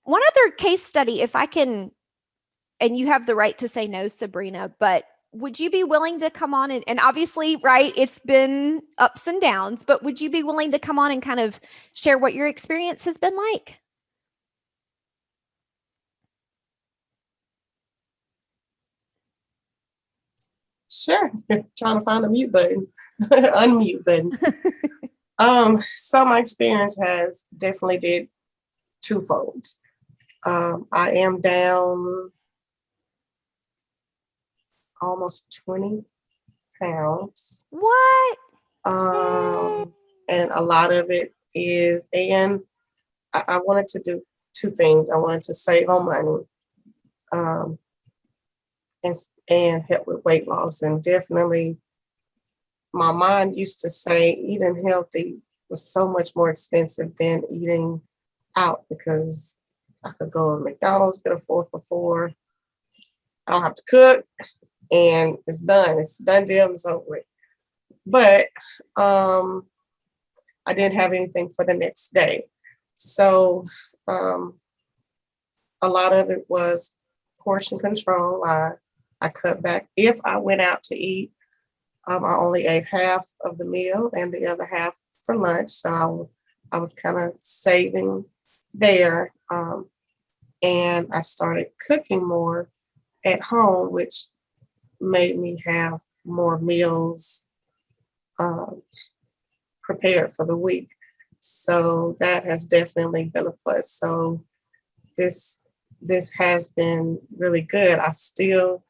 one other case study, if I can, and you have the right to say no, Sabrena, but would you be willing to come on and obviously, right, it's been ups and downs, but would you be willing to come on and kind of share what your experience has been like? Sure. Trying to find a mute button, unmute button. So my experience has definitely been twofold. I am down almost 20 pounds. What? And a lot of it is, and I wanted to do two things. I wanted to save on money, um, and help with weight loss. And definitely my mind used to say eating healthy was so much more expensive than eating out, because I could go to McDonald's, get a 4 for $4. I don't have to cook, and it's done. It's done deal, it's over with. But I didn't have anything for the next day. So a lot of it was portion control. I cut back. If I went out to eat, I only ate half of the meal and the other half for lunch. So I was kind of saving there. And I started cooking more at home, which made me have more meals prepared for the week. So that has definitely been a plus. So this has been really good. I still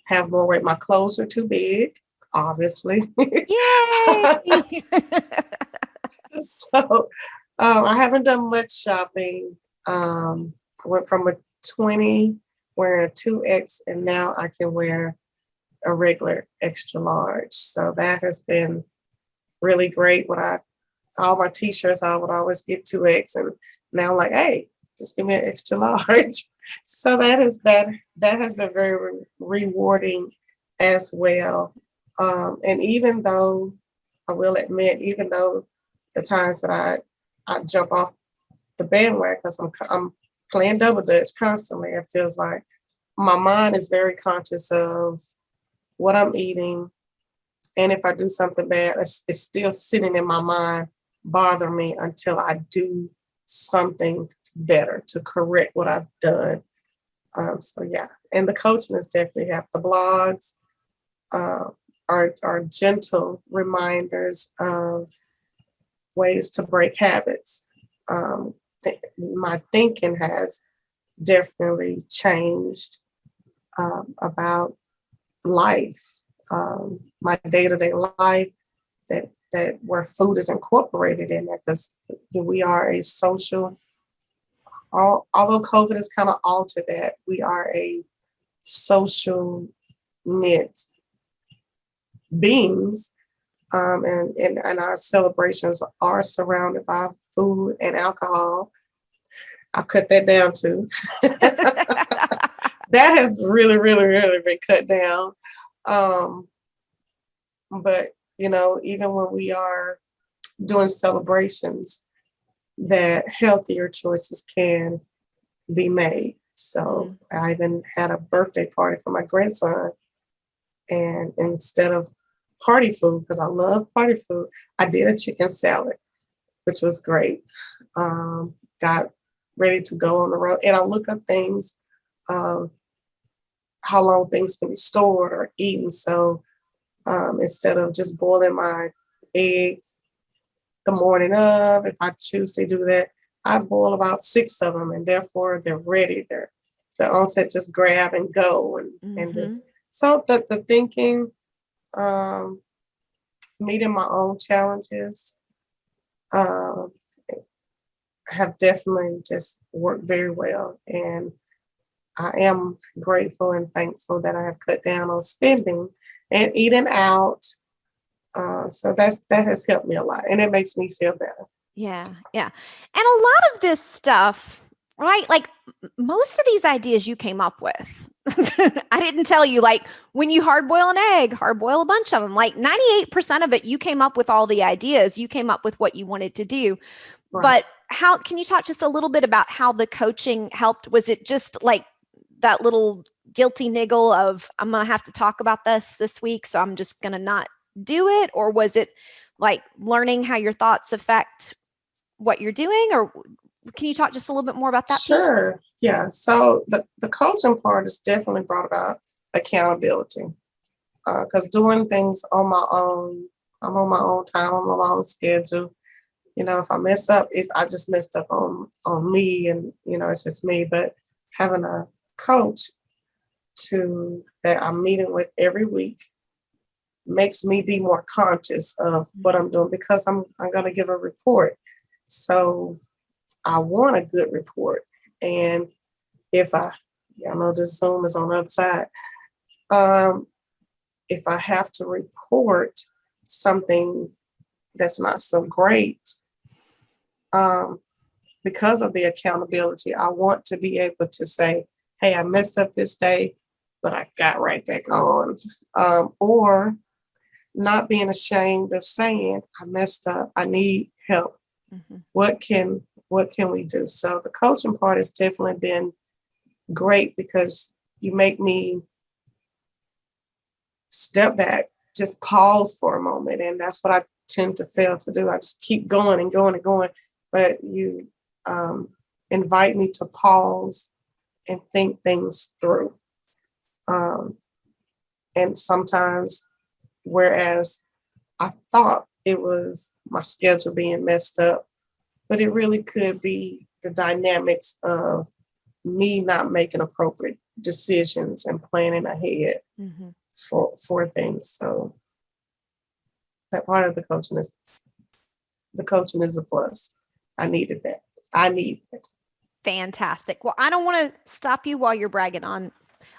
have more weight. My clothes are too big, obviously. Yay! So I haven't done much shopping. I went from a 20 wearing a 2X, and now I can wear a regular extra large. So that has been really great. All my t-shirts, I would always get 2X, and now I'm like, hey, just give me an extra large. So that has been very rewarding as well. And even though I will admit, even though the times that I jump off the bandwagon, because I'm playing double dutch constantly, it feels like my mind is very conscious of what I'm eating. And if I do something bad, it's still sitting in my mind, bothering me until I do something better to correct what I've done. So yeah, and the coaching is definitely helped. The blogs are gentle reminders of ways to break habits. My thinking has definitely changed about life, my day-to-day life, that where food is incorporated in it, because we are a social, although COVID has kind of altered that, we are a social knit beings, and our celebrations are surrounded by food and alcohol. I cut that down too. That has really, really, really been cut down. But even when we are doing celebrations, that healthier choices can be made. So I even had a birthday party for my grandson, and instead of party food, because I love party food, I did a chicken salad, which was great. Got ready to go on the road, and I look up things of how long things can be stored or eaten. So instead of just boiling my eggs the morning of, if I choose to do that, I boil about 6 of them, and therefore they're ready. They're the onset, just grab and go, and just so the thinking, meeting my own challenges, have definitely just worked very well, and I am grateful and thankful that I have cut down on spending and eating out. So that has helped me a lot, and it makes me feel better. Yeah. And a lot of this stuff, right? Like most of these ideas you came up with. I didn't tell you, like when you hard boil an egg, hard boil a bunch of them, like 98% of it, you came up with all the ideas. You came up with what you wanted to do. Right. But how can you talk just a little bit about how the coaching helped? Was it just like that little guilty niggle of I'm going to have to talk about this week, so I'm just going to not do it? Or was it like learning how your thoughts affect what you're doing? Or can you talk just a little bit more about that piece? Sure. Yeah. So the coaching part has definitely brought about accountability. Because doing things on my own, I'm on my own time, I'm on my own schedule. If I mess up, I just messed up on me, and it's just me. But having a coach that I'm meeting with every week makes me be more conscious of what I'm doing, because I'm gonna give a report. So I want a good report. And if I know this Zoom is on the other side. If I have to report something that's not so great, because of the accountability, I want to be able to say, hey, I messed up this day, but I got right back on. Or not being ashamed of saying, I messed up, I need help. Mm-hmm. What can we do? So the coaching part has definitely been great, because you make me step back, just pause for a moment. And that's what I tend to fail to do. I just keep going and going and going. But you invite me to pause and think things through. And sometimes, whereas I thought it was my schedule being messed up, but it really could be the dynamics of me not making appropriate decisions and planning ahead. Mm-hmm. for things. So that part of the coaching is a plus. I needed that. I need it. Fantastic. Well, I don't want to stop you while you're bragging on,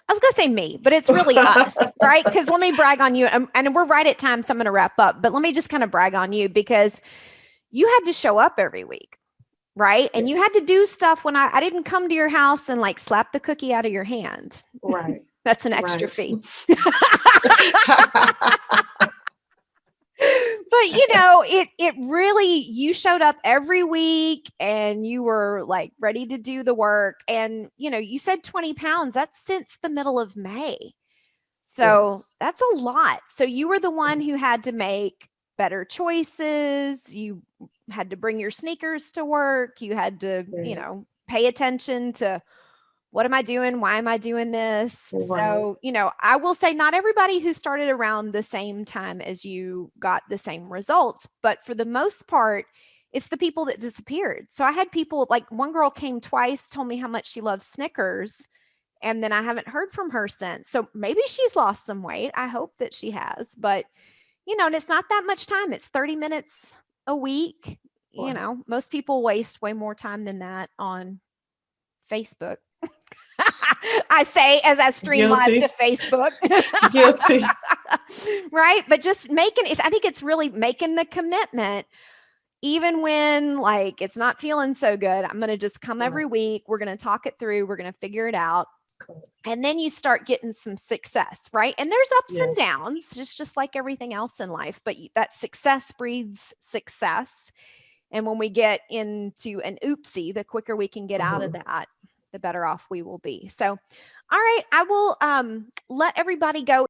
I was going to say me, but it's really us, right? Because let me brag on you. And we're right at time, so I'm going to wrap up. But let me just kind of brag on you, because you had to show up every week, right? And yes. You had to do stuff when I didn't come to your house and like slap the cookie out of your hand. Right. That's an extra fee. But it really, you showed up every week and you were like ready to do the work. And you said 20 pounds, that's since the middle of May. So yes. That's a lot. So you were the one who had to make better choices. You had to bring your sneakers to work. You had to, yes. Pay attention to, what am I doing? Why am I doing this? Right. So, I will say not everybody who started around the same time as you got the same results, but for the most part, it's the people that disappeared. So I had people, like one girl came twice, told me how much she loves Snickers, and then I haven't heard from her since. So maybe she's lost some weight. I hope that she has, but and it's not that much time. It's 30 minutes a week. Wow. Most people waste way more time than that on Facebook. I say as I stream live to Facebook. Guilty. Right. But just I think it's really making the commitment, even when like it's not feeling so good. I'm going to just come every week. We're going to talk it through. We're going to figure it out. Cool. And then you start getting some success, right? And there's ups and downs, just like everything else in life. But that success breeds success. And when we get into an oopsie, the quicker we can get out of that, the better off we will be. So, all right, I will let everybody go.